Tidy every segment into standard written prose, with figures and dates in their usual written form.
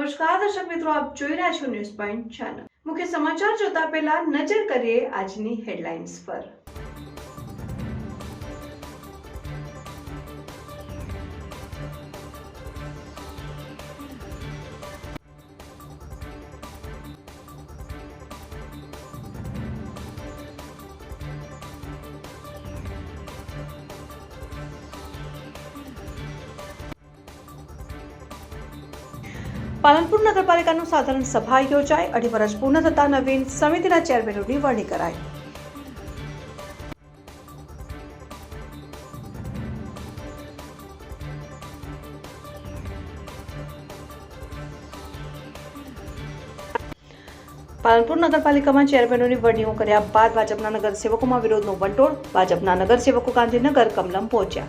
નમસ્કાર દર્શક મિત્રો, આપ જોઈ રહ્યા છો ન્યૂઝ પોઈન્ટ ચેનલ। મુખ્ય સમાચાર જોતા પહેલા નજર કરીએ આજની હેડલાઇન્સ પર। પાલનપુર નગરપાલિકાનું સાધારણ સભા યોજાઈ। 2.5 વર્ષ પૂર્ણ થતા નવીન સમિતિના ચેરમેનોની વરણી કરાઈ। પાલનપુર નગરપાલિકામાં ચેરમેનોની વરણીઓ કર્યા બાદ ભાજપના નગરસેવકોમાં વિરોધનો વંટોળ। ભાજપના નગરસેવકો ગાંધીનગર કમલમ પહોંચ્યા।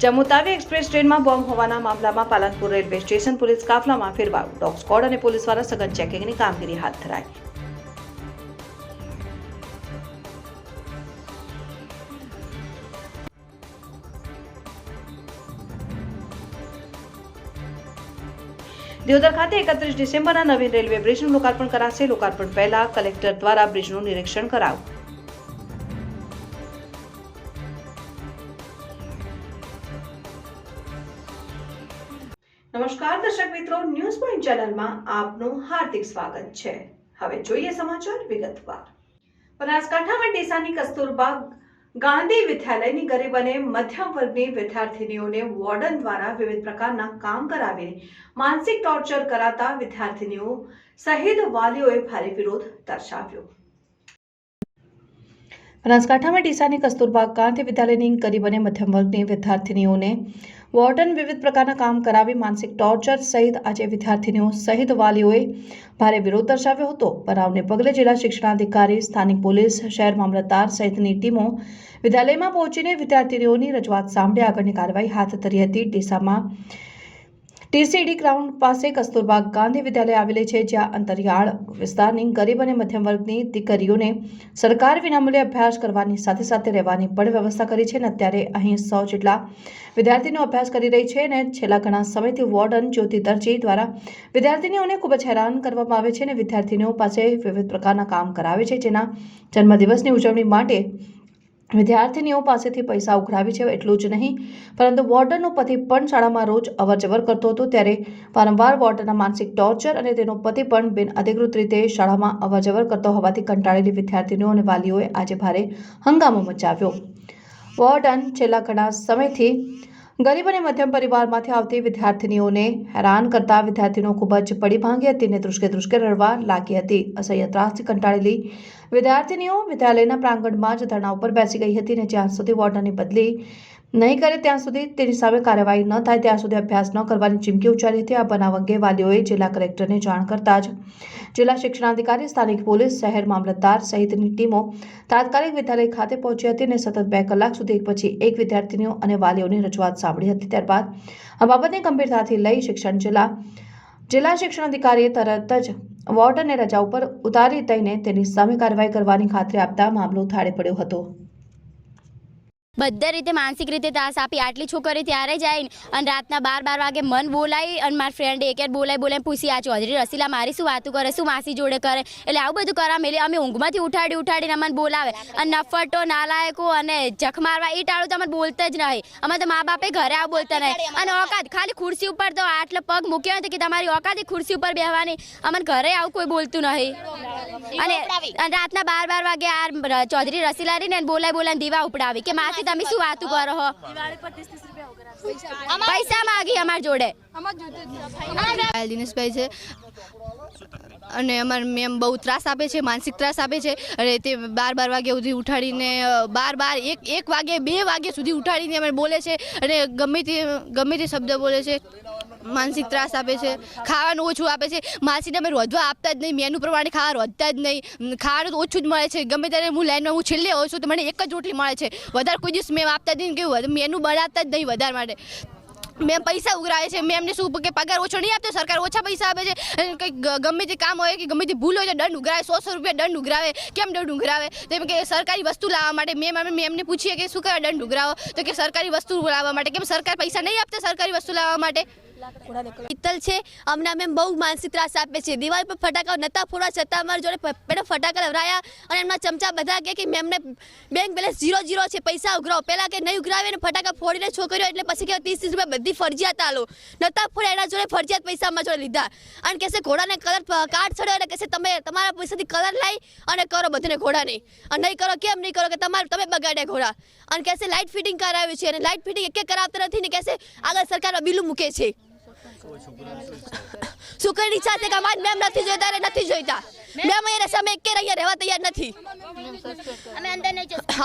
જમ્મુ તાવી એક્સપ્રેસ ટ્રેનમાં બોમ્બ હોવાના મામલામાં પાલનપુર રેલવે સ્ટેશન પોલીસ કાફલામાં ફેરવાયો। ડોગ સ્ક્વોડ અને પોલીસ દ્વારા સઘન ચેકિંગની કામગીરી હાથ ધરાઈ। દિયોદર ખાતે 31 ડિસેમ્બરના નવીન રેલવે બ્રિજનું લોકાર્પણ કરાશે। લોકાર્પણ પહેલા કલેક્ટર દ્વારા બ્રિજનું નિરીક્ષણ કરાયું। નમસ્કાર દર્શક મિત્રો, ન્યૂઝ પોઈન્ટ ચેનલમાં આપનું હાર્દિક સ્વાગત છે। હવે જોઈએ સમાચાર વિગતવાર। બનાસકાંઠામાં ડીસાની કસ્તુરબા ગાંધી વિદ્યાલયની ગરીબ અને મધ્યમ વર્ગની વિદ્યાર્થીનીઓને વોર્ડન દ્વારા વિવિધ પ્રકારના કામ કરાવીને માનસિક ટોર્ચર કરાતા વિદ્યાર્થીનીઓ સહિત વાલીઓએ ભારે વિરોધ દર્શાવ્યો। બનાસકાંઠામાં ડીસાની કસ્તુરબા ગાંધી વિદ્યાલયની ગરીબ અને મધ્યમ વર્ગની વિદ્યાર્થીનીઓને વોર્ડન વિવિધ પ્રકારના કામ કરાવી માનસિક ટોર્ચર સહિત આજે વિદ્યાર્થીનીઓ સહિત વાલીઓએ ભારે વિરોધ દર્શાવ્યો હતો। બનાવને પગલે જિલ્લા શિક્ષણાધિકારી, સ્થાનિક પોલીસ, શહેર મામલતદાર સહિતની ટીમો વિદ્યાલયમાં પહોંચીને વિદ્યાર્થીનીઓની રજૂઆત સાંભળી આગળની કાર્યવાહી હાથ ધરી હતી। ડીસામાં ટીસીડી ગ્રાઉન્ડ પાસે કસ્તુરબા ગાંધી વિદ્યાલય આવેલી છે, જ્યાં અંતરિયાળ વિસ્તારની ગરીબ અને મધ્યમ વર્ગની દીકરીઓને સરકાર વિનામૂલ્યે અભ્યાસ કરવાની સાથે સાથે રહેવાની પણ વ્યવસ્થા કરી છે અને અત્યારે અહીં 100 જેટલા વિદ્યાર્થીનીઓ અભ્યાસ કરી રહી છે અને છેલ્લા ઘણા સમયથી વોર્ડન જ્યોતિ દરજી દ્વારા વિદ્યાર્થીનીઓને ખૂબ જ હેરાન કરવામાં આવે છે અને વિદ્યાર્થીનીઓ પાસે વિવિધ પ્રકારના કામ કરાવે છે, જેના જન્મદિવસની ઉજવણી માટે વિદ્યાર્થીનીઓ પાસેથી પૈસા ઉઘરાવી છે। એટલું જ નહીં પરંતુ વોર્ડનનો પતિ પણ શાળામાં રોજ અવરજવર કરતો હતો, ત્યારે વારંવાર વોર્ડનના માનસિક ટોર્ચર અને તેનો પતિ પણ બિન અધિકૃત રીતે શાળામાં અવરજવર કરતો હોવાથી કંટાળેલી વિદ્યાર્થીનીઓ અને વાલીઓએ આજે ભારે હંગામો મચાવ્યો। વોર્ડન છેલ્લા ઘણા સમયથી ગરીબ અને મધ્યમ પરિવારમાંથી આવતી વિદ્યાર્થીનીઓને હેરાન કરતા વિદ્યાર્થીનીઓ ખૂબ જ પડી ભાંગી હતી અને ધ્રુસકે રડવા લાગી હતી। અસહ્ય ત્રાસથી કંટાળેલી વિદ્યાર્થીનીઓ વિદ્યાલયના પ્રાંગણમાં જ ધરણા ઉપર બેસી ગઈ હતી અને જ્યાં સુધી વોર્ડનની બદલી નહીં કરે ત્યાં સુધી તેની સામે કાર્યવાહી ન થાય ત્યાં સુધી અભ્યાસ ન કરવાની ચીમકી ઉચ્ચારી હતી। આ બનાવ અંગે વાલીઓએ જિલ્લા કલેક્ટરને જાણ કરતા જ જિલ્લા શિક્ષણાધિકારી, સ્થાનિક પોલીસ, શહેર મામલતદાર સહિતની ટીમો તાત્કાલિક વિદ્યાલય ખાતે પહોંચી હતી અને સતત 2 કલાક સુધી એક પછી એક વિદ્યાર્થીનીઓ અને વાલીઓની રજૂઆત સાંભળી હતી। ત્યારબાદ આ બાબતને ગંભીરતાથી લઈ જિલ્લા શિક્ષણાધિકારીએ તરત જ વોર્ડનને રજા ઉપર ઉતારી દઈને તેની સામે કાર્યવાહી કરવાની ખાતરી આપતા મામલો થાળે પડ્યો હતો। બધા રીતે માનસિક રીતે ત્રાસ આપી આટલી છોકરી ત્યારે જાય અને રાતના 12 વાગે મન બોલાવી અને મારા ફ્રેન્ડે એક બોલાવી પૂછી આ ચૌધરી રસીલા મારી શું વાતું કરે, શું માસી જોડે કરે, એટલે આવું બધું કરવા મેલી અમે ઊંઘમાંથી ઉઠાડીને અમને બોલાવે અને નફટો નાલાયકો અને જખ મારવા એ ટાળું તો અમને બોલતા જ નહીં। અમે તો મા બાપે ઘરે આવું બોલતા નહીં અને ઓકાત ખાલી ખુરશી ઉપર તો આટલે પગ મૂક્યો નથી કે તમારી ઓકાત ખુરશી ઉપર બેહવાની, અમને ઘરે આવું કોઈ બોલતું નહીં। અને રાતના 12 વાગે આ ચૌધરી રસીલા રહીને બોલાવીને દીવા ઉપડાવી કે માસી તમે શું વાતું કરો હો, પૈસા માંગી અમાર જોડે। દિનેશભાઈ છે અને અમારે મેમ બહુ ત્રાસ આપે છે, માનસિક ત્રાસ આપે છે અને તે 12 વાગ્યા સુધી ઉઠાડીને 12 1 વાગે 2 વાગ્યા સુધી ઉઠાડીને અમે બોલે છે અને ગમે તે શબ્દ બોલે છે, માનસિક ત્રાસ આપે છે, ખાવાનું ઓછું આપે છે। માસીને અમે રોધવા આપતા જ નહીં, મેનુ પ્રમાણે ખાવા રોધતા જ નહીં, ખાવાનું તો ઓછું જ મળે છે। ગમે ત્યારે હું લાઈનમાં હું છેલ્લે હોઉં છું તો મને એક જ રોટલી મળે છે, વધારે કોઈ દિવસ મેમ આપતા જ નહીં કે મેનુ બનાવતા જ નહીં વધારે માટે। મેમ પૈસા ઉઘરાવે છે. મેમને શું કે પગાર ઓછો નહીં આપતો, સરકાર ઓછા પૈસા આપે છે. અને કંઈક ગમે તે કામ હોય કે ગમે તે ભૂલ હોય તો દંડ ઉઘરાવે, 100 રૂપિયા દંડ ઉઘરાવે. કેમ દંડ ઉઘરાવે? તેમ કે સરકારી વસ્તુ લાવવા માટે. મેમને પૂછીએ કે શું કરવા દંડ ઉઘરાવો, તો કે સરકારી વસ્તુ લાવવા માટે. કેમ સરકાર પૈસા નહીં આપતા સરકારી વસ્તુ લાવવા માટે? પિત્તલ છે અમને મેમ બહુ માનસિક ત્રાસ આપે છે. દિવાલ પર ફટાકા નતા ફોડવા છતાં અમારી જોડે પેલા ફટાકા લવરાયા અને એમના ચમચા બધા કે મેમને બેંક બેલેન્સ 0 છે, પૈસા ઉઘરાવો. પહેલા કે નહીં ઉઘરાવે ને ફટાકા ફોડીને છોકરીઓ એટલે પછી કે 30 રૂપિયા બધી ફરજિયાત આલો. નતા ફોડ્યા, એના જોડે ફરજિયાત પૈસા અમારા જોડે લીધા. અને કહેશે ઘોડાને કલર કાર્ડ ચડ્યો એટલે કહેશે તમે તમારા પૈસાથી કલર લાવી અને કરો બધાને ઘોડાને. અને નહીં કરો, કેમ નહીં કરો કે તમે બગાડ્યા ઘોડા. અને કહેશે લાઇટ ફિટિંગ કરાવ્યું છે અને લાઇટ ફિટિંગ એક કરાવતા નથી ને કહેશે આગળ સરકારમાં બિલું મૂકે છે. સુકરની ઈચ્છા છે કે અમારી મેમ નથી જોઈતા અને નથી જોઈતા. મેમ અહીંયા સામે એક અહીંયા રહેવા તૈયાર નથી.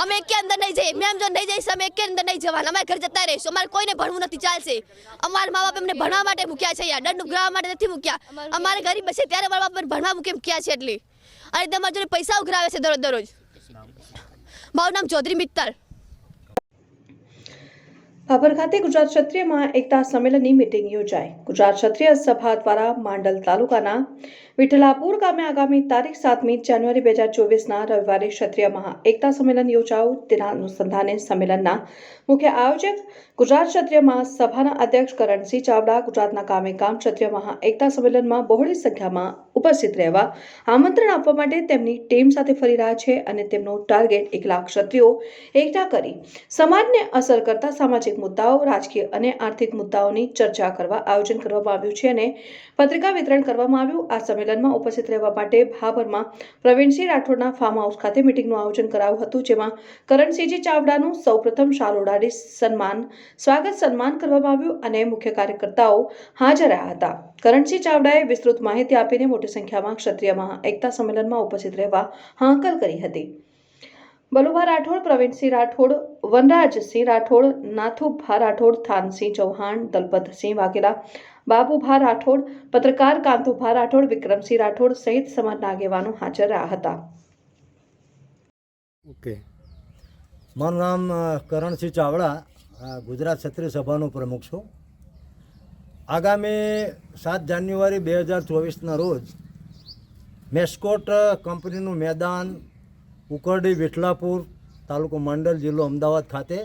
અમે એક અંદર નહીં જઈએ. મેમ જો નહીં જઈશ અમે એક અંદર નહીં જવાના. અમારે ઘર જતા રહીશું. અમારે કોઈને ભણવું નથી, ચાલશે. અમારા મા બાપ અમને ભણવા માટે મૂક્યા છે, યાર દંડ ઉઘરાવવા માટે નથી મૂક્યા. અમારે ગરીબ છે ત્યારે મારા બાપ ભણવા મૂક્યા છે એટલે. અને તમારા જોડે પૈસા ઉઘરાવે છે દરરોજ. મારું નામ ચૌધરી મિત્તલ. ભાભર ખાતે ગુજરાત ક્ષત્રિય મહાએકતા સંમેલનની મીટિંગ યોજાઈ. ગુજરાત ક્ષત્રિય સભા દ્વારા માંડલ તાલુકાના વિઠલાપુર ગામે આગામી તારીખ 7મી જાન્યુઆરી 2024ના રવિવારે ક્ષત્રિય મહાએકતા સંમેલન યોજાયું. તેના અનુસંધાને સંમેલનના મુખ્ય આયોજક ગુજરાત ક્ષત્રિય મહાસભાના અધ્યક્ષ કરણસિંહ ચાવડા ગુજરાતના ગામે ગામ ક્ષત્રિય મહાએકતા સંમેલનમાં બહોળી સંખ્યામાં ઉપસ્થિત રહેવા આમંત્રણ આપવા માટે તેમની ટીમ સાથે ફરી રહ્યા છે અને તેમનો ટાર્ગેટ 1 લાખ ક્ષત્રિયો એકઠા કરી સમાજને અસર કરતા સામાજિક મુદ્દાઓ, રાજકીય અને આર્થિક મુદ્દાઓની ચર્ચા કરવા આયોજન કરવામાં આવ્યું છે અને પત્રિકા વિતરણ કરવામાં આવ્યું. આ સંમેલનમાં ઉપસ્થિત રહેવા માટે ભાભરમાં પ્રવીણસિંહ રાઠોડના ફાર્મ હાઉસ ખાતે મીટિંગનું આયોજન કરાયું હતું, જેમાં કરણસિંહજી ચાવડાનું સૌપ્રથમ શાલ ઉડાડી સ્વાગત સન્માન કરવામાં આવ્યું અને મુખ્ય કાર્યકર્તાઓ હાજર રહ્યા હતા. કરણસિંહ ચાવડાએ વિસ્તૃત માહિતી આપીને મોટી સંખ્યામાં ક્ષત્રિય મહાએકતા સંમેલનમાં ઉપસ્થિત રહેવા હાંકલ કરી હતી. બલુભા રાઠોડ, પ્રવીણસિંહ રાઠોડ, વનરાજસિંહ રાઠોડ, નાથુભા રાઠોડ, થાનસિંહ ચૌહાણ, દલપતસિંહ વાઘેલા, બાબુભા રાઠોડ, પત્રકાર કાંતુભા રાઠોડ, વિક્રમસિંહ રાઠોડ સહિત સમાજના આગેવાનો હાજર રહ્યા હતા. ઓકે, મારું નામ કરણસિંહ ચાવડા, ગુજરાત ક્ષત્રિય સભાનો પ્રમુખ છું. આગામી 7 જાન્યુઆરી 2024ના રોજ મેસ્કોટ કંપનીનું મેદાન, ઉકરડી, વિઠલાપુર, તાલુકો માંડલ, જિલ્લો અમદાવાદ ખાતે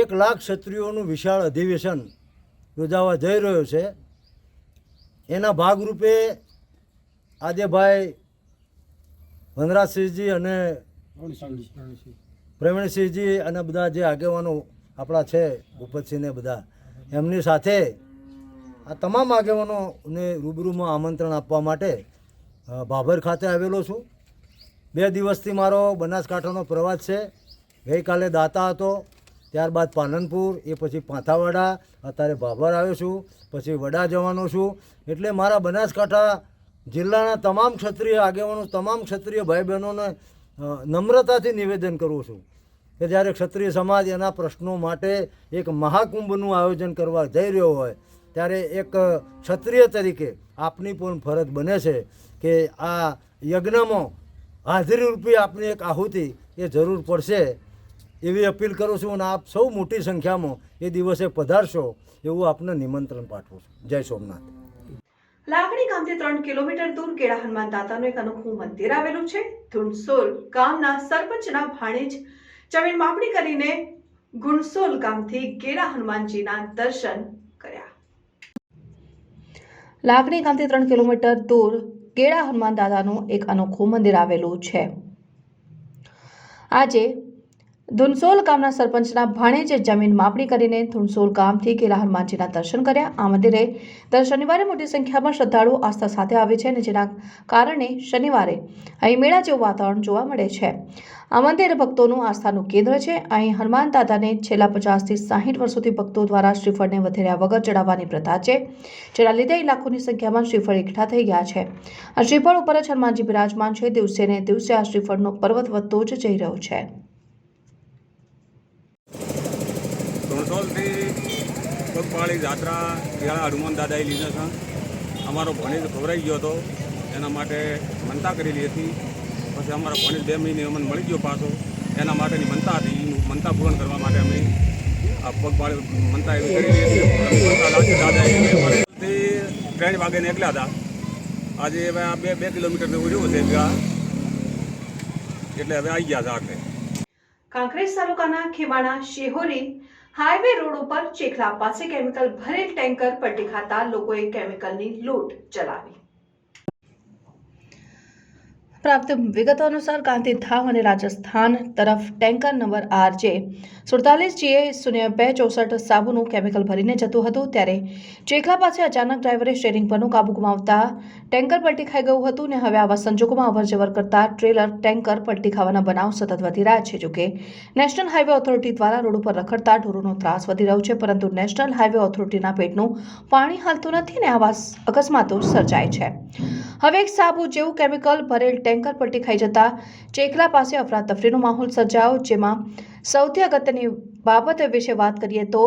1 લાખ ક્ષત્રિયોનું વિશાળ અધિવેશન યોજાવા જઈ રહ્યો છે. એના ભાગરૂપે આજે ભાઈ વનરાજસિંહજી અને પ્રવીણસિંહજી અને બધા જે આગેવાનો આપણા છે, ભૂપતસિંહને બધા, એમની સાથે આ તમામ આગેવાનોને રૂબરૂમાં આમંત્રણ આપવા માટે ભાભર ખાતે આવેલો છું. 2 દિવસથી મારો બનાસકાંઠાનો પ્રવાસ છે. ગઈકાલે દાતા હતો, ત્યારબાદ પાલનપુર, એ પછી પાંથાવાડા, અત્યારે ભાભર આવ્યો છું, પછી વડા જવાનો છું. એટલે મારા બનાસકાંઠા જિલ્લાના તમામ ક્ષત્રિય આગેવાનો, તમામ ક્ષત્રિય ભાઈ બહેનોને નમ્રતાથી નિવેદન કરું છું કે જ્યારે ક્ષત્રિય સમાજ એના પ્રશ્નો માટે એક મહાકુંભનું આયોજન કરવા જઈ રહ્યો હોય ત્યારે એક ક્ષત્રિય તરીકે આપની પણ ફરજ બને છે કે આ યજ્ઞમાં હાજરી રૂપી આપની એક આહુતિ એ જરૂર પડશે એવી અપીલ કરું છું. અને આપ સૌ મોટી સંખ્યામાં એ દિવસે પધારશો એવું આપને નિમંત્રણ પાઠવું છું. જય સોમનાથ. લાકડી ગામથી 3 કિલોમીટર દૂર કેળા હનુમાન દાદાનું એક અનોખું મંદિર આવેલું છે. ધુણસોલ ગામના સરપંચના ભાણેજ જમીન માપણી કરીને ગુણસોલ ગામથી કેળા હનુમાનજીના દર્શન કર્યા. લાકડી ગામથી 3 કિલોમીટર દૂર કેળા હનુમાન દાદાનું એક અનોખું મંદિર આવેલું છે. આજે ધુણસોલ ગામના સરપંચના ભાણેજે જમીન માપણી કરીને ધુણસોલ ગામથી કેલા હનુમાનજીના દર્શન કર્યા. આ મંદિરે દર શનિવારે મોટી સંખ્યામાં શ્રદ્ધાળુઓ આસ્થા સાથે આવે છે અને જેના કારણે શનિવારે અહીં મેળા જેવું વાતાવરણ જોવા મળે છે. આ મંદિર ભક્તોનું આસ્થાનું કેન્દ્ર છે. અહીં હનુમાન દાદાને છેલ્લા 50 થી 60 વર્ષોથી ભક્તો દ્વારા શ્રીફળને વધેર્યા વગર ચડાવવાની પ્રથા છે, જેના લીધે લાખોની સંખ્યામાં શ્રીફળ એકઠા થઈ ગયા છે. આ શ્રીફળ ઉપર જ હનુમાનજી બિરાજમાન છે. દિવસે ને દિવસે આ શ્રીફળનો પર્વત વધતો જ જઈ રહ્યો છે. ધુણસોલથી પગપાળી યાત્રા કેળા હનુમાન દાદાએ લીધા છે. અમારો ભણેજ ખવડાઈ ગયો હતો, એના માટે મનતા કરેલી હતી. પછી અમારા ભણેજ 2 મહિને અમને મળી ગયો પાછો, એના માટેની મનતા હતી. મનતા પૂર્ણ કરવા માટે અમે આ પગપાળી મનતા એવી કરેલી હતી. મનતા લાગી દાદાએ તે 3 વાગે નીકળ્યા હતા. આજે હવે આ 2 કિલોમીટર ઉડ્યું છે એટલે હવે આવી ગયા હતા આખરે. કાંકરેજ તાલુકાના ખીમાણા શિહોરી હાઈવે રોડ ઉપર ચેખલા પાસે કેમિકલ ભરેલ ટેન્કર પલટી ખાતા લોકોએ કેમિકલની લૂંટ ચલાવી. પ્રાપ્ત વિગતો અનુસાર ગાંધીધામ અને રાજસ્થાન તરફ ટેન્કર નંબર RJ 47GA0264 સાબુનું કેમિકલ ભરીને જતું હતું ત્યારે ચેખલા પાસે અચાનક ડ્રાઈવરે સ્ટીયરિંગ પરનું કાબુ ગુમાવતા ટેન્કર પલટી ખાઈ ગયું હતું ને હવે આવા સંજોગોમાં અવરજવર કરતા ટ્રેલર ટેન્કર પલટી ખાવાના બનાવ સતત વધી રહ્યા છે. જોકે નેશનલ હાઈવે ઓથોરિટી દ્વારા રોડ ઉપર રખડતા ઢોરોનો ત્રાસ વધી રહ્યો છે, પરંતુ નેશનલ હાઈવે ઓથોરિટીના પેટનું પાણી હાલતું નથી ને આવા અકસ્માતો સર્જાય છે. હવે એક સાબુ જેવું કેમિકલ ભરેલ ટેન્કર પલટી ખાઈ જતા ચેખલા પાસે અફરાતફરીનો માહોલ સર્જાયો, જેમાં સૌથી અગત્યની બાબત વિશે વાત કરીએ તો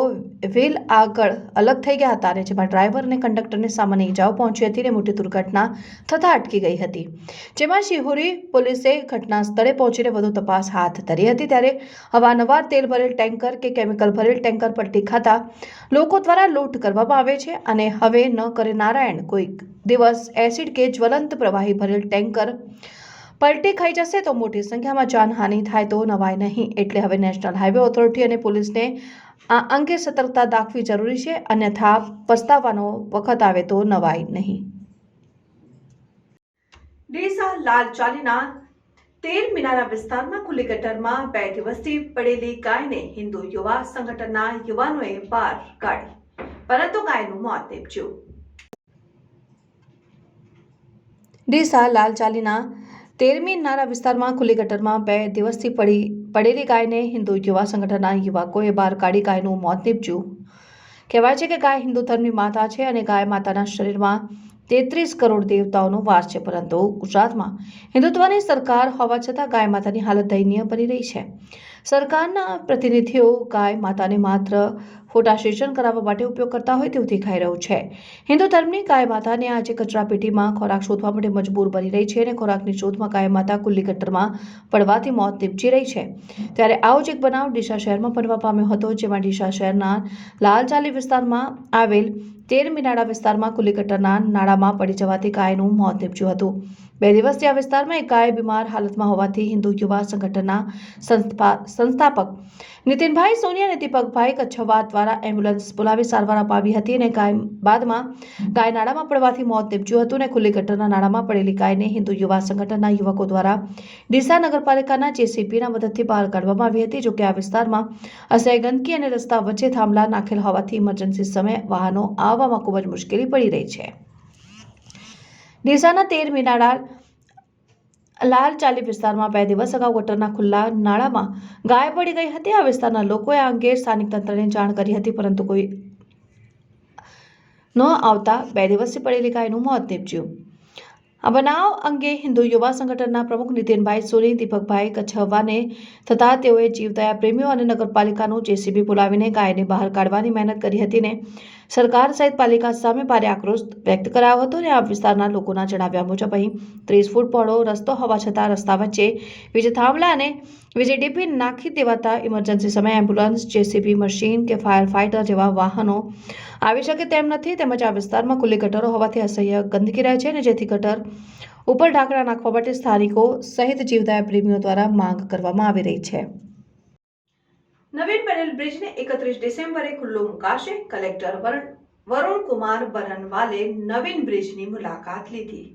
વ્હીલ આગળ અલગ થઈ ગયા હતા અને જેમાં ડ્રાઈવર અને કંડક્ટરને સામાન્ય ઇજાઓ પહોંચી હતી અને મોટી દુર્ઘટના થતાં અટકી ગઈ હતી. જેમાં શિહોરી પોલીસે ઘટના સ્થળે પહોંચીને વધુ તપાસ હાથ ધરી હતી. ત્યારે અવારનવાર તેલ ભરેલ ટેન્કર કે કેમિકલ ભરેલ ટેન્કર પલટી ખાતા લોકો દ્વારા લૂંટ કરવામાં આવે છે અને હવે ન કરે નારાયણ કોઈક દિવસ એસિડ કે જ્વલંત પ્રવાહી ભરેલ ટેન્કર પલટી ખાઈ જશે તો મોટી સંખ્યામાં જાનહાનિ થાય તો નવાય નહીં. એટલે હવે નેશનલ હાઈવે ઓથોરિટી અને પોલીસને આ અંગે સતર્કતા દાખવી જરૂરી છે, અન્યથા પસ્તાવાનો વખત આવે તો નવાય નહીં. ડીસા લાલચાલીના તેલ મિનારા વિસ્તારમાં ખુલ્લી ગટરમાં 2 દિવસથી પડેલી ગાયને હિન્દુ યુવા સંગઠનના યુવાનોએ બહાર કાઢી, પરંતુ ગાયનું મોત નીપજ્યું. ડીસા લાલચાલીના તેરમી નારા વિસ્તારમાં ખુલ્લી ગટરમાં 2 દિવસથી પડેલી ગાયને હિન્દુ યુવા સંગઠનના યુવકોએ બહાર કાઢી ગાયનું મોત નીપજ્યું. કહેવાય છે કે ગાય હિન્દુ ધર્મની માતા છે અને ગાય માતાના શરીરમાં 33 કરોડ દેવતાઓનો વાસ છે, પરંતુ ગુજરાતમાં હિન્દુત્વની સરકાર હોવા છતાં ગાય માતાની હાલત દયનીય બની રહી છે. સરકારના પ્રતિનિધિઓ ગાય માતાને માત્ર ફોટા સેશન કરાવવા માટે ઉપયોગ કરતા હોય તેવું દેખાઈ રહ્યું છે. હિન્દુ ધર્મની ગાય માતાને આજે કચરાપેટીમાં ખોરાક શોધવા માટે મજબૂર બની રહી છે અને ખોરાકની શોધમાં ગાય માતા ખુલ્લી ગટરમાં પડવાથી મોત નીપજી રહી છે. ત્યારે આવો જ એક બનાવ ડીસા શહેરમાં બનવા પામ્યો હતો, જેમાં ડીસા શહેરના લાલચાલી વિસ્તારમાં આવેલ તેરમી નાળા વિસ્તારમાં ખુલ્લી ગટરના નાળામાં પડી જવાથી ગાયનું મોત નીપજ્યું હતું. 2 દિવસથી આ વિસ્તારમાં એક ગાય બીમાર હાલતમાં હોવાથી હિન્દુ યુવા સંગઠનના સંસ્થાપક નીતિનભાઈ સોની અને દીપકભાઈ કચ્છવા દ્વારા એમ્બ્યુલન્સ બોલાવી સારવાર અપાવી હતી અને બાદમાં ગાય નાળામાં પડવાથી મોત નીપજ્યું હતું અને ખુલ્લી ગટરના નાળામાં પડેલી ગાયને હિન્દુ યુવા સંગઠનના યુવકો દ્વારા ડીસા નગરપાલિકાના JCBના મદદથી બહાર કાઢવામાં આવી હતી. જોકે આ વિસ્તારમાં અસહ્ય ગંદકી અને રસ્તા વચ્ચે થાંભલા નાખેલ હોવાથી ઇમરજન્સી સમયે વાહનો આવવામાં ખૂબ જ મુશ્કેલી પડી રહી છે. ડીસાના તેરમી નાળા લાલચાલી વિસ્તારમાં 2 દિવસ અગાઉ ગટરના ખુલ્લા નાળામાં ગાય પડી ગઈ હતી. આ વિસ્તારના લોકોએ આ અંગે સ્થાનિક તંત્રને જાણ કરી હતી, પરંતુ કોઈ ન આવતા 2 દિવસથી પડેલી ગાયનું મોત નીપજ્યું. આ બનાવ અંગે હિન્દુ યુવા સંગઠનના પ્રમુખ નીતિનભાઈ સોની, દીપકભાઈ કચ્છવાને થતા તેઓએ જીવદયા પ્રેમીઓ અને નગરપાલિકાનું JCB બોલાવીને ગાયને બહાર કાઢવાની મહેનત કરી હતી ને સરકાર સહિત પાલિકા સામે ભારે આક્રોશ વ્યક્ત કરાયો હતો. અને આ વિસ્તારના લોકોના જણાવ્યા મુજબ અહીં 30 ફૂટ પહોળો રસ્તો હોવા છતાં રસ્તા વચ્ચે વીજ થાંભલા અને વીજળી ડીપી નાખી દેવાતા ઇમરજન્સી સમયે એમ્બ્યુલન્સ, JCB મશીન કે ફાયર ફાઇટર જેવા વાહનો આવી શકે તેમ નથી. તેમજ આ વિસ્તારમાં ખુલ્લી ગટરો હોવાથી અસહ્ય ગંદકી રહે છે અને જેથી ગટર ઉપર ઢાંકણા નાખવા માટે સ્થાનિકો સહિત જીવદયા પ્રેમીઓ દ્વારા માંગ કરવામાં આવી રહી છે. નવીન બનેલ બ્રિજને 31 ડિસેમ્બરે ખુલ્લો મુકાશે. કલેક્ટર વરુણ કુમાર બરનવાલે નવીન બ્રિજની મુલાકાત લીધી.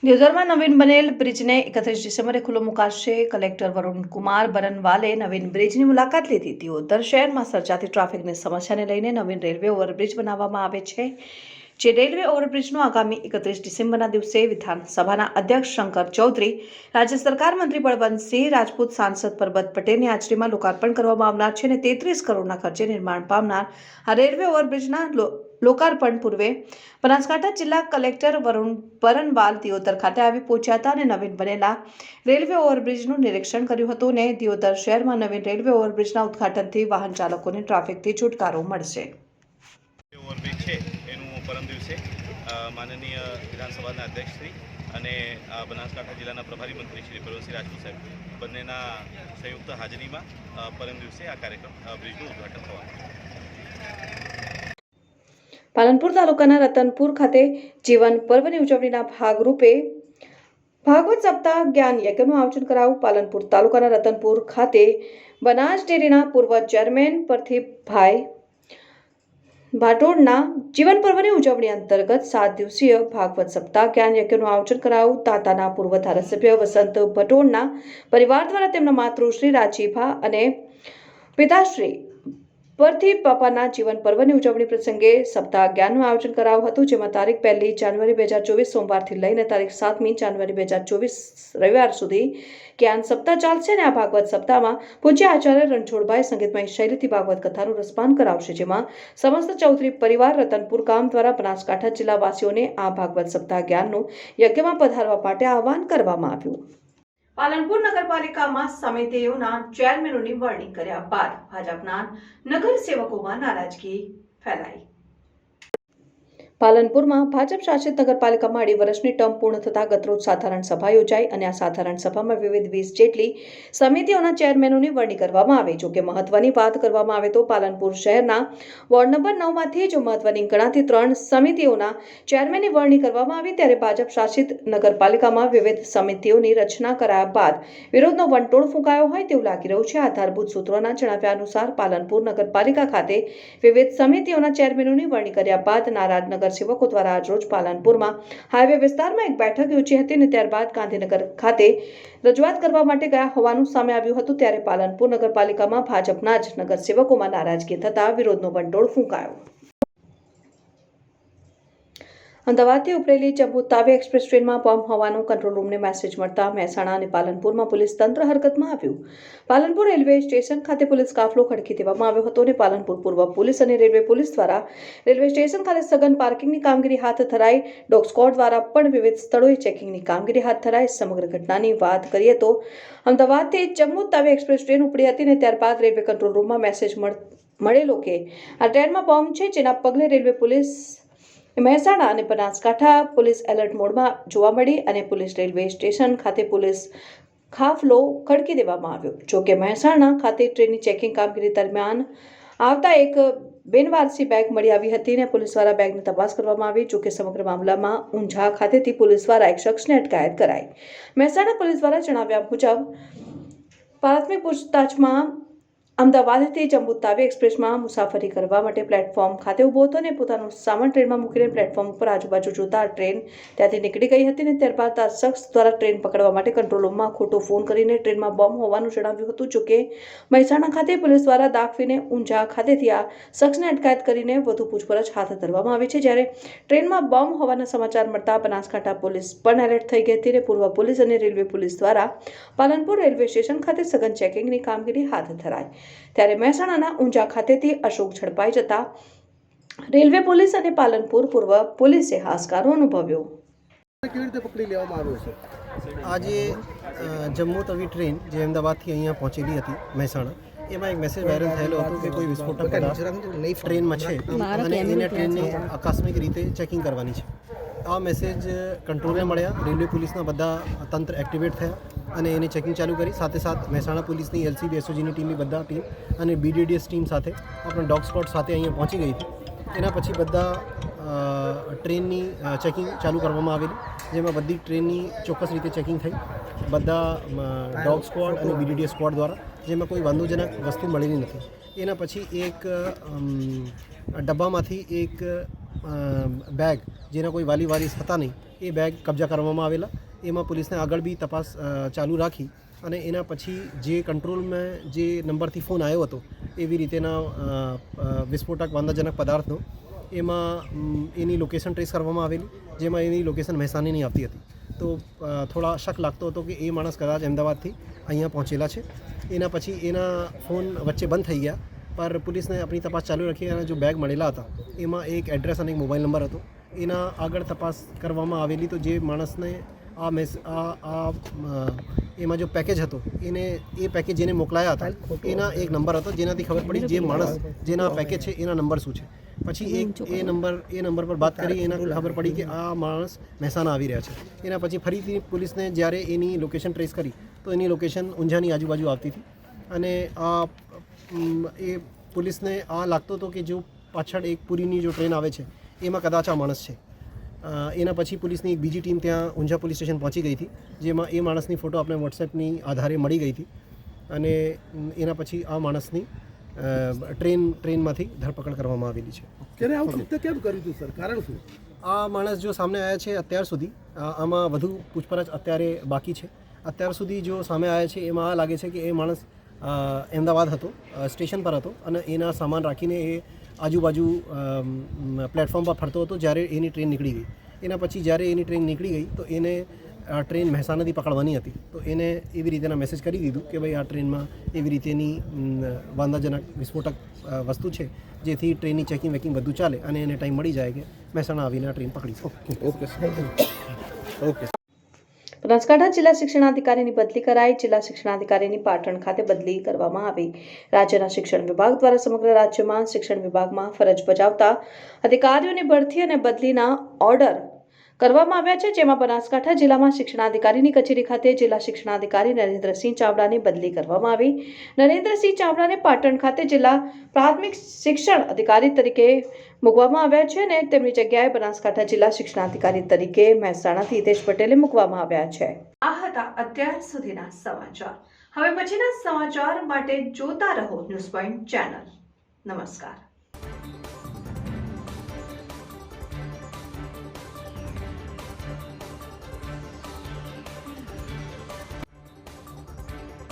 દિયોદરમાં નવીન બનેલ બ્રિજને 31 ડિસેમ્બરે ખુલ્લો મુકાશે. કલેક્ટર વરુણ કુમાર બરનવાલે નવીન બ્રિજની મુલાકાત લીધી. દિયોદર શહેરમાં સર્જાતી ટ્રાફિકની સમસ્યાને લઈને નવીન રેલવે ઓવરબ્રિજ બનાવવામાં આવે છે, જે રેલવે ઓવરબ્રિજનું આગામી 31 ડિસેમ્બરના દિવસે વિધાનસભાના અધ્યક્ષ શંકર ચૌધરી, રાજ્ય સરકાર મંત્રી બળવંતસિંહ રાજપૂત, સાંસદ પરબત પટેલની હાજરીમાં લોકાર્પણ કરવામાં આવનાર છે અને 33 કરોડના ખર્ચે નિર્માણ પામનાર આ રેલવે ઓવરબ્રિજના લોકાર્પણ પૂર્વે બનાસકાંઠા જિલ્લા કલેક્ટર વરુણ બરનવાલ દિયોદર ખાતે આવી પહોંચ્યા હતા અને નવીન બનેલા રેલવે ઓવરબ્રિજનું નિરીક્ષણ કર્યું હતું અને દિયોદર શહેરમાં નવીન રેલવે ઓવરબ્રિજના ઉદ્ઘાટનથી વાહન ચાલકોને ટ્રાફિકથી છુટકારો મળશે. ઓવરબ્રિજ છે એનું પરમ દિવસે માનનીય વિધાનસભાના અધ્યક્ષશ્રી અને બનાસકાંઠા જિલ્લાના પ્રભારી મંત્રી શ્રી પ્રવીણસિંહ રાજપૂત સાહેબ બંનેના સંયુક્ત હાજરીમાં પરમ દિવસે આ કાર્યક્રમ બ્રિજનું ઉદ્ઘાટન થવાનું છે. પાલનપુર તાલુકાના રતનપુર ખાતે જીવન પર્વની ઉજવણીના ભાગરૂપે ભાગવત સપ્તાહ જ્ઞાન યજ્ઞનું આયોજન કરાયું. પાલનપુર તાલુકાના રતનપુર ખાતે બનાસ ડેરીના પૂર્વ ચેરમેન પ્રદીપભાઈ ભાટોડના જીવન પર્વની ઉજવણી અંતર્ગત 7 દિવસીય ભાગવત સપ્તાહ જ્ઞાન યજ્ઞનું આયોજન કરાયું. તાતાના પૂર્વ ધારાસભ્ય વસંત ભટોડના પરિવાર દ્વારા તેમના માતૃશ્રી રાજીભા અને પિતાશ્રી પરથી બાપાના જીવન પર્વની ઉજવણી પ્રસંગે સપ્તાહ જ્ઞાનનું આયોજન કરાયું હતું, જેમાં તારીખ 1 જાન્યુઆરી 2024 સોમવારથી લઈને તારીખ 7 જાન્યુઆરી 2024 રવિવાર સુધી જ્ઞાન સપ્તાહ ચાલશે અને આ ભાગવત સપ્તાહમાં પૂજ્ય આચાર્ય રણછોડભાઈ સંગીતમય શૈલીથી ભાગવત કથાનું રસપાન કરાવશે, જેમાં સમસ્ત ચૌધરી પરિવાર રતનપુર ગામ દ્વારા બનાસકાંઠા જિલ્લાવાસીઓને આ ભાગવત સપ્તાહ જ્ઞાનનું યજ્ઞમાં પધારવા માટે આહવાન કરવામાં આવ્યું. પાલનપુર નગરપાલિકામાં સમિતિઓના ચેરમેનોની વરણી કર્યા બાદ ભાજપના નગરસેવકોમાં નારાજગી ફેલાઈ. પાલનપુરમાં ભાજપ શાસિત નગરપાલિકામાં 2.5 વર્ષની ટર્મ પૂર્ણ થતાં ગતરોજ સાધારણ સભા યોજાઈ અને આ સાધારણ સભામાં વિવિધ 20 જેટલી સમિતિઓના ચેરમેનોની વરણી કરવામાં આવી. જોકે મહત્વની વાત કરવામાં આવે તો પાલનપુર શહેરના વોર્ડ નંબર 9 માંથી જો મહત્વની ગણાતી 3 સમિતિઓના ચેરમેનની વરણી કરવામાં આવી, ત્યારે ભાજપ શાસિત નગરપાલિકામાં વિવિધ સમિતિઓની રચના કરાયા બાદ વિરોધનો વંટોળ ફૂંકાયો હોય તેવું લાગી રહ્યું છે. આધારભૂત સૂત્રોના જણાવ્યા અનુસાર પાલનપુર નગરપાલિકા ખાતે વિવિધ સમિતિઓના ચેરમેનોની વરણી કર્યા બાદ નારાજ નગરસેવકો દ્વારા આજરોજ પાલનપુરમાં હાઈવે વિસ્તારમાં એક બેઠક યોજી હતી અને ત્યારબાદ ગાંધીનગર ખાતે રજૂઆત કરવા માટે ગયા હોવાનું સામે આવ્યું હતું. ત્યારે પાલનપુર નગરપાલિકામાં ભાજપના જ નગરસેવકોમાં નારાજગી થતા વિરોધનો વંટોળ ફૂંકાયો. અમદાવાદથી ઉપડેલી જમ્મુ તાવી એક્સપ્રેસ ટ્રેનમાં બોમ્બ હોવાનું કંટ્રોલ રૂમને મેસેજ મળતા મહેસાણા અને પાલનપુરમાં પોલીસ તંત્ર હરકતમાં આવ્યું. પાલનપુર રેલવે સ્ટેશન ખાતે પોલીસ કાફલો ખડકી દેવામાં આવ્યો હતો અને પાલનપુર પૂર્વ પોલીસ અને રેલવે પોલીસ દ્વારા રેલવે સ્ટેશન ખાતે સઘન પાર્કિંગની કામગીરી હાથ ધરાઈ. ડોગ સ્ક્વોડ દ્વારા પણ વિવિધ સ્થળોએ ચેકિંગની કામગીરી હાથ ધરાઈ. સમગ્ર ઘટનાની વાત કરીએ તો અમદાવાદથી જમ્મુ તાવી એક્સપ્રેસ ટ્રેન ઉપડી હતી અને ત્યારબાદ રેલવે કંટ્રોલ રૂમમાં મેસેજ મળેલો કે આ ટ્રેનમાં બોમ્બ છે, જેના પગલે રેલવે પોલીસ મહેસાણા અને બનાસકાંઠા પોલીસ એલર્ટ મોડમાં જોવા મળી અને પોલીસ રેલવે સ્ટેશન ખાતે પોલીસ કાફલો ખડકી દેવામાં આવ્યો. જોકે મહેસાણા ખાતે ટ્રેનની ચેકિંગ કામગીરી દરમિયાન આવતા એક બિનવારસી બેગ મળી આવી હતી અને પોલીસ દ્વારા બેગની તપાસ કરવામાં આવી. જોકે સમગ્ર મામલામાં ઊંઝા ખાતેથી પોલીસ દ્વારા એક શખ્સની અટકાયત કરાઈ. મહેસાણા પોલીસ દ્વારા જણાવ્યા મુજબ પ્રાથમિક પૂછતાછમાં અમદાવાદથી જમ્મુ તાવી એક્સપ્રેસમાં મુસાફરી કરવા માટે પ્લેટફોર્મ ખાતે ઊભો હતો અને પોતાનો સામાન ટ્રેનમાં મૂકીને પ્લેટફોર્મ ઉપર આજુબાજુ જોતા ટ્રેન ત્યાંથી નીકળી ગઈ હતી અને ત્યારબાદ આ શખ્સ દ્વારા ટ્રેન પકડવા માટે કંટ્રોલ રૂમમાં ખોટો ફોન કરીને ટ્રેનમાં બોમ્બ હોવાનું જણાવ્યું હતું. જોકે મહેસાણા ખાતે પોલીસ દ્વારા દાખવીને ઊંઝા ખાતેથી આ શખ્સને અટકાયત કરીને વધુ પૂછપરછ હાથ ધરવામાં આવી છે. જ્યારે ટ્રેનમાં બોમ્બ હોવાના સમાચાર મળતા બનાસકાંઠા પોલીસ પણ એલર્ટ થઈ ગઈ હતી અને પૂર્વ પોલીસ અને રેલવે પોલીસ દ્વારા પાલનપુર રેલવે સ્ટેશન ખાતે સઘન ચેકિંગની કામગીરી હાથ ધરાઈ. ત્યારે મહેસાણાના ઊંઝા ખાતેથી અશોક ઝડપાઈ જતા રેલવે પોલીસ અને પાલનપુર પૂર્વ પોલીસે હાશકારો અનુભવ્યો. કેવી રીતે પકડી લેવામાં આવ્યો છે? આજે જમ્મુ તવી ટ્રેન જે અમદાવાદથી અહીંયા પહોંચેલી હતી મહેસાણા, એમાં એક મેસેજ વાયરલ થયેલો હતો કે કોઈ વિસ્ફોટક પદાર્થ ટ્રેનમાં છે અને એને ટ્રેનને આકસ્મિક રીતે ચેકિંગ કરવાની છે. આ મેસેજ કંટ્રોલને મળ્યા, રેલવે પોલીસના બધા તંત્ર એક્ટિવેટ થયા અને એને ચેકિંગ ચાલુ કરી. સાથે સાથ મહેસાણા પોલીસની LCB SOGની ટીમની બધા ટીમ અને BDDS ટીમ સાથે આપણે ડોગ સ્ક્વોડ સાથે અહીંયા પહોંચી ગઈ હતી. એના પછી બધા ટ્રેનની ચેકિંગ ચાલુ કરવામાં આવેલી, જેમાં બધી ટ્રેનની ચોક્કસ રીતે ચેકિંગ થઈ બધા ડોગ સ્ક્વોડ અને BDDS સ્ક્વોડ દ્વારા, જેમાં કોઈ વાંધોજનક વસ્તુ મળેલી નથી. એના પછી એક ડબ્બામાંથી એક બેગ જેના કોઈ વાલી વારીસ હતા નહીં, એ બેગ કબજા કરવામાં આવેલા. એમાં પોલીસને આગળ બી તપાસ ચાલુ રાખી અને એના પછી જે કંટ્રોલમાં જે નંબરથી ફોન આવ્યો હતો એવી રીતેના વિસ્ફોટક વાંધાજનક પદાર્થનો એમાં એની લોકેશન ટ્રેસ કરવામાં આવેલી, જેમાં એની લોકેશન મહેસાણાની આવતી હતી. તો થોડા શક લાગતો હતો કે એ માણસ કદાચ અમદાવાદથી અહીંયા પહોંચેલા છે. એના પછી એના ફોન વચ્ચે બંધ થઈ ગયા, પર પોલીસને આપણી તપાસ ચાલુ રાખી અને જો બેગ મળેલા હતા એમાં એક એડ્રેસ અને એક મોબાઈલ નંબર હતો. એના આગળ તપાસ કરવામાં આવેલી તો જે માણસને એમાં જો પેકેજ હતો એને એ પેકેજ જેને મોકલાયા હતા એના એક નંબર હતો જેનાથી ખબર પડી જે માણસ જેના પેકેજ છે એના નંબર શું છે. પછી એ નંબર પર વાત કરી એના ખબર પડી કે આ માણસ મહેસાણા આવી રહ્યા છે. એના પછી ફરીથી પોલીસને જ્યારે એની લોકેશન ટ્રેસ કરી તો એની લોકેશન ઊંઝાની આજુબાજુ આવતી હતી અને એ પોલીસને આ લાગતો હતો કે જો પાછળ એક પુરીની જો ટ્રેન આવે છે એમાં કદાચ આ માણસ છે. એના પછી પોલીસની એક બીજી ટીમ ત્યાં ઊંઝા પોલીસ સ્ટેશન પહોંચી ગઈ હતી જેમાં એ માણસની ફોટો આપણે વોટ્સએપની આધારે મળી ગઈ હતી અને એના પછી આ માણસની ટ્રેનમાંથી ધરપકડ કરવામાં આવેલી છે. ત્યારે આવું કૃત્ય કેમ કર્યું હતું સર, કારણ શું? આ માણસ જો સામે આવ્યા છે અત્યાર સુધી આમાં વધુ પૂછપરછ અત્યારે બાકી છે. અત્યાર સુધી જો સામે આવ્યા છે એમાં આ લાગે છે કે એ માણસ અમદાવાદ હતો, સ્ટેશન પર હતો અને એના સામાન રાખીને એ આજુબાજુ પ્લેટફોર્મ પર ફરતો હતો જ્યારે એની ટ્રેન નીકળી ગઈ. એના પછી જ્યારે એની ટ્રેન નીકળી ગઈ તો એને ટ્રેન મહેસાણાથી પકડવાની હતી તો એને એવી રીતેના મેસેજ કરી દીધું કે ભાઈ આ ટ્રેનમાં એવી રીતેની વાંધાજનક વિસ્ફોટક વસ્તુ છે જેથી ટ્રેનની ચેકિંગ વેકિંગ બધું ચાલે અને એને ટાઈમ મળી જાય કે મહેસાણા આવીને આ ટ્રેન પકડી શકે. ઓકે. બનાસકાંઠા જિલ્લા શિક્ષણાધિકારીની બદલી કરાઈ. જિલ્લા શિક્ષણાધિકારીની પાટણ ખાતે બદલી કરવામાં આવી. રાજ્યના શિક્ષણ વિભાગ દ્વારા સમગ્ર રાજ્યમાં શિક્ષણ વિભાગમાં ફરજ બજાવતા અધિકારીઓની ભરતી અને બદલીના ઓર્ડર કરવામાં આવ્યા છે, જેમાં બનાસકાંઠા જિલ્લામાં શિક્ષણાધિકારીની કચેરી ખાતે જિલ્લા શિક્ષણાધિકારી નરેન્દ્રસિંહ ચાવડાની બદલી કરવામાં આવી. નરેન્દ્રસિંહ ચાવડાને પાટણ ખાતે જિલ્લા પ્રાથમિક શિક્ષણ અધિકારી તરીકે મૂકવામાં આવ્યા છે અને તેમની જગ્યાએ બનાસકાંઠા જિલ્લા શિક્ષણાધિકારી તરીકે મહેસાણાથી હિતેશ પટેલે મૂકવામાં આવ્યા છે. આ હતા અત્યાર સુધીના સમાચાર. હવે પછીના સમાચાર માટે જોતા રહો ન્યૂઝ પોઈન્ટ ચેનલ. નમસ્કાર.